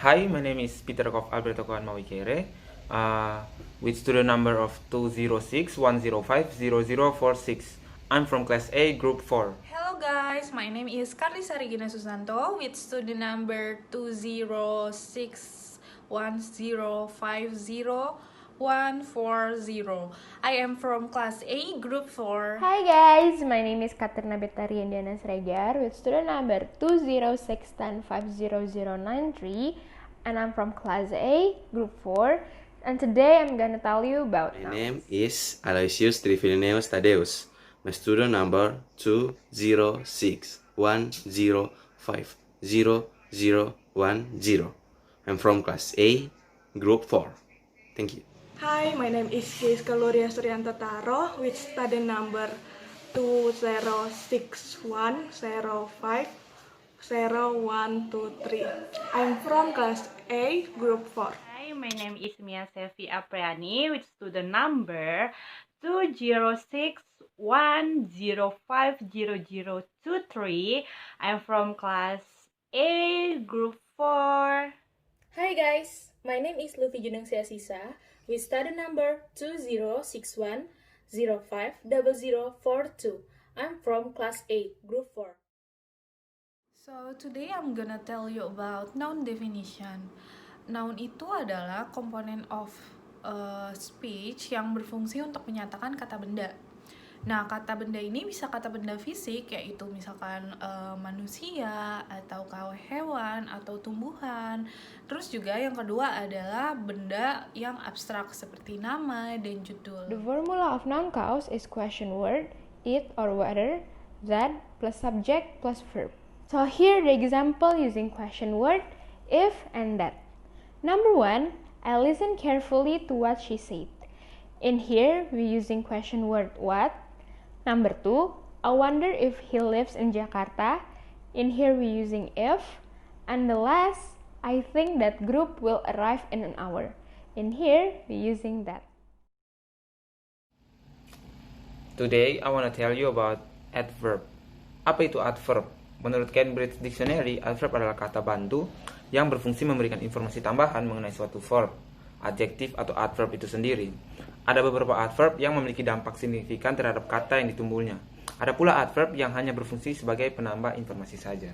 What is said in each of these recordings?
Hi, my name is Peter Kov Alberto Kohan Mawikere, with student number of 206-105-0046. I'm from class A, group 4. Hello guys, my name is Carlisa Regina Susanto with student number 206-1050-140. I am from class A, group 4. Hi guys, my name is Katrina Betari Indiana Sregar with student number 206-1050-093 and I'm from class A, group 4, and today I'm gonna tell you about My name is Aloysius Trifineus Tadeus. My student number 206-105-0010. I'm from class A, group 4. Thank you. Hi, my name is Giska Gloria Suryanto Taro with student number 206-105-0123. I'm from class A, group 4. Hi, my name is Mia Sevi Apriani with student number 206-105-0023. I'm from class A, group 4. Hi guys, my name is Luffy Junungsia Sisa with student number 2061050042. I'm from class 8, group 4. So today I'm gonna tell you about noun definition. Noun itu adalah komponen of speech yang berfungsi untuk menyatakan kata benda. Nah, kata benda ini bisa kata benda fisik, yaitu misalkan manusia, atau hewan, atau tumbuhan. Terus juga yang kedua adalah benda yang abstrak seperti nama dan judul. The formula of noun clause is question word, it or whether, that plus subject plus verb. So here the example using question word, if and that. Number 1, I listen carefully to what she said. In here, we're using question word what. Number 2, I wonder if he lives in Jakarta. In here, we're using if. And the last, I think that group will arrive in an hour. In here, we're using that. Today, I want to tell you about adverb. Apa itu adverb? Menurut Cambridge Dictionary, adverb adalah kata bantu yang berfungsi memberikan informasi tambahan mengenai suatu verb, adjektif atau adverb itu sendiri. Ada beberapa adverb yang memiliki dampak signifikan terhadap kata yang ditumbulnya. Ada pula adverb yang hanya berfungsi sebagai penambah informasi saja.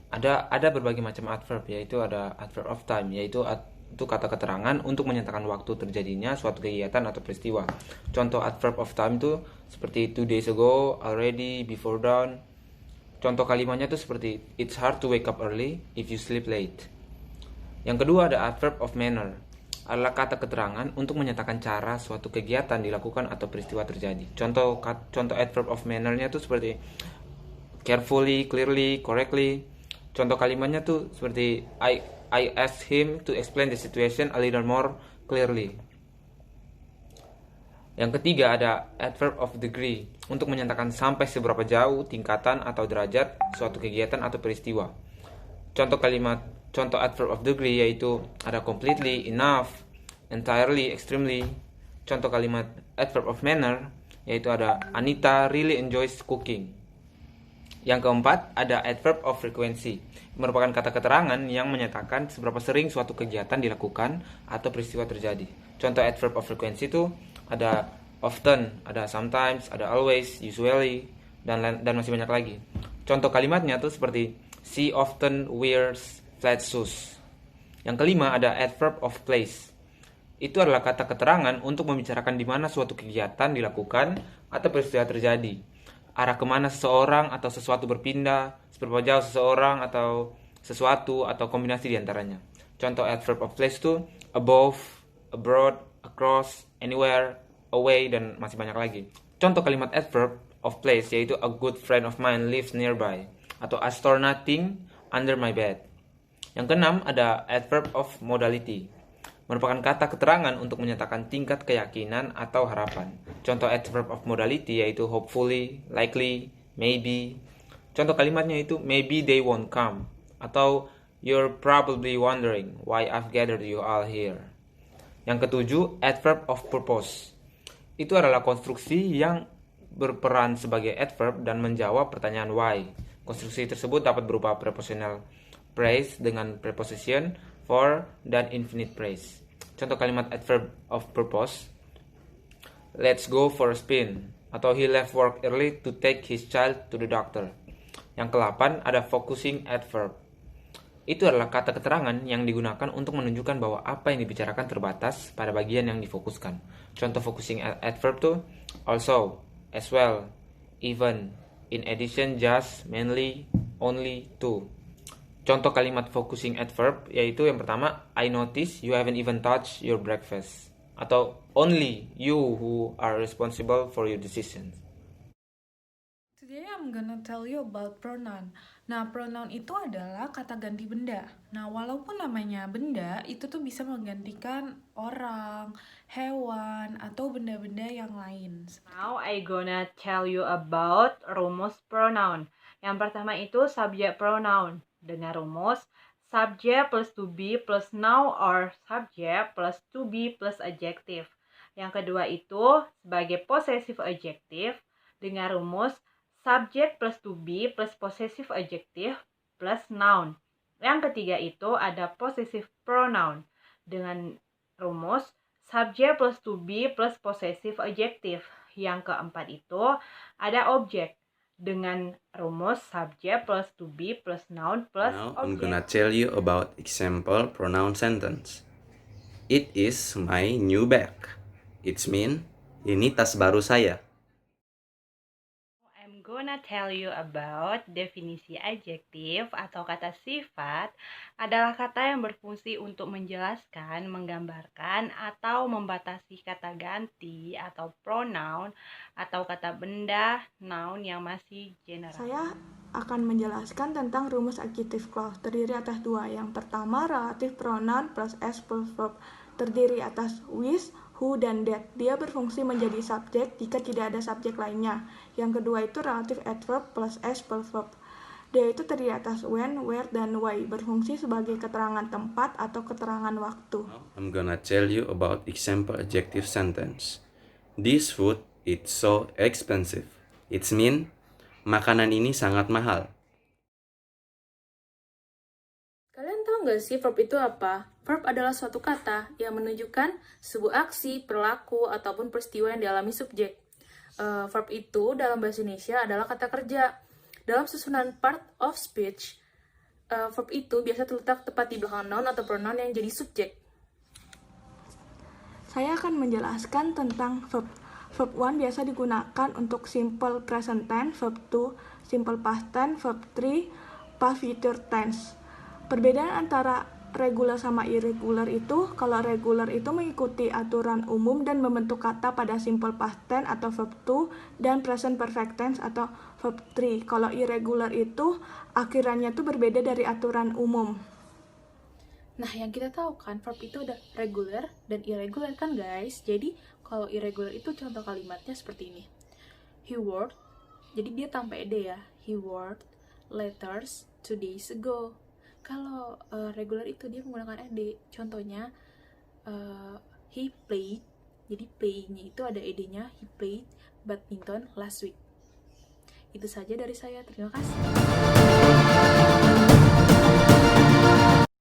Ada berbagai macam adverb, yaitu ada adverb of time, yaitu itu kata keterangan untuk menyatakan waktu terjadinya suatu kegiatan atau peristiwa. Contoh adverb of time itu seperti 2 days ago, already, before dawn. Contoh kalimatnya itu seperti it's hard to wake up early if you sleep late. Yang kedua ada adverb of manner, adalah kata keterangan untuk menyatakan cara suatu kegiatan dilakukan atau peristiwa terjadi. Contoh adverb of manner-nya itu seperti carefully, clearly, correctly. Contoh kalimatnya tuh seperti I asked him to explain the situation a little more clearly. Yang ketiga ada adverb of degree, untuk menyatakan sampai seberapa jauh, tingkatan atau derajat suatu kegiatan atau peristiwa. Contoh adverb of degree yaitu ada completely, enough, entirely, extremely. Contoh kalimat adverb of manner yaitu ada Anita really enjoys cooking. Yang keempat ada adverb of frequency, merupakan kata keterangan yang menyatakan seberapa sering suatu kegiatan dilakukan atau peristiwa terjadi. Contoh adverb of frequency itu ada often, ada sometimes, ada always, usually, dan masih banyak lagi. Contoh kalimatnya tuh seperti she often wears flat shoes. Yang kelima ada adverb of place. Itu adalah kata keterangan untuk membicarakan di mana suatu kegiatan dilakukan atau peristiwa terjadi. Arah kemana seseorang atau sesuatu berpindah, seberapa jauh seseorang atau sesuatu, atau kombinasi diantaranya. Contoh adverb of place itu above, abroad, across, anywhere, away, dan masih banyak lagi. Contoh kalimat adverb of place yaitu a good friend of mine lives nearby, atau I store nothing under my bed. Yang keenam ada adverb of modality, merupakan kata keterangan untuk menyatakan tingkat keyakinan atau harapan. Contoh adverb of modality yaitu hopefully, likely, maybe. Contoh kalimatnya itu maybe they won't come, atau you're probably wondering why I've gathered you all here. Yang ketujuh, adverb of purpose. Itu adalah konstruksi yang berperan sebagai adverb dan menjawab pertanyaan why. Konstruksi tersebut dapat berupa prepositional praise dengan preposition for dan infinite praise. Contoh kalimat adverb of purpose. Let's go for a spin. Atau he left work early to take his child to the doctor. Yang ke-8 ada focusing adverb. Itu adalah kata keterangan yang digunakan untuk menunjukkan bahwa apa yang dibicarakan terbatas pada bagian yang difokuskan. Contoh focusing adverb tuh also, as well, even, in addition, just, mainly, only, to. Contoh kalimat focusing adverb yaitu yang pertama, I notice you haven't even touched your breakfast. Atau only you who are responsible for your decisions. Today I'm gonna tell you about pronoun. Nah, pronoun itu adalah kata ganti benda. Nah, walaupun namanya benda, itu tuh bisa menggantikan orang, hewan, atau benda-benda yang lain. Now I gonna tell you about rumus pronoun. Yang pertama itu subject pronoun. Dengan rumus subject plus to be plus noun or subject plus to be plus adjective. Yang kedua itu sebagai possessive adjective dengan rumus subject plus to be plus possessive adjective plus noun. Yang ketiga itu ada possessive pronoun dengan rumus subject plus to be plus possessive adjective. Yang keempat itu ada object dengan rumus subject plus to be plus noun plus Now object. I'm gonna tell you about example pronoun sentence. It is my new bag. It's mean ini tas baru saya. I'm gonna tell you about definisi adjektif atau kata sifat adalah kata yang berfungsi untuk menjelaskan, menggambarkan, atau membatasi kata ganti atau pronoun atau kata benda, noun yang masih general. Saya akan menjelaskan tentang rumus adjective clause terdiri atas dua. Yang pertama relative pronoun plus s plus verb terdiri atas with, who, dan that. Dia berfungsi menjadi subjek jika tidak ada subjek lainnya. Yang kedua itu relative adverb plus s plus verb. Dia itu terdiri atas when, where, dan why. Berfungsi sebagai keterangan tempat atau keterangan waktu. I'm gonna tell you about example adjective sentence. This food is so expensive. It's mean makanan ini sangat mahal. Kalian tahu nggak sih verb itu apa? Verb adalah suatu kata yang menunjukkan sebuah aksi, perilaku, ataupun peristiwa yang dialami subjek. Verb itu dalam bahasa Indonesia adalah kata kerja. Dalam susunan part of speech, verb itu biasa terletak tepat di belakang noun atau pronoun yang jadi subjek. Saya akan menjelaskan tentang verb. Verb 1 biasa digunakan untuk simple present tense, verb 2 simple past tense, verb 3 past future tense. Perbedaan antara regular sama irregular itu, kalau regular itu mengikuti aturan umum dan membentuk kata pada simple past tense atau verb 2 dan present perfect tense atau verb 3. Kalau irregular itu akhirannya tuh berbeda dari aturan umum. Nah, yang kita tahu kan, verb itu ada regular dan irregular kan guys. Jadi, kalau irregular itu contoh kalimatnya seperti ini. He worked, jadi dia tanpa ed ya. He worked letters 2 days ago. Kalau regular itu dia menggunakan ed. Contohnya, he played, jadi play-nya itu ada ed-nya. He played badminton last week. Itu saja dari saya, terima kasih.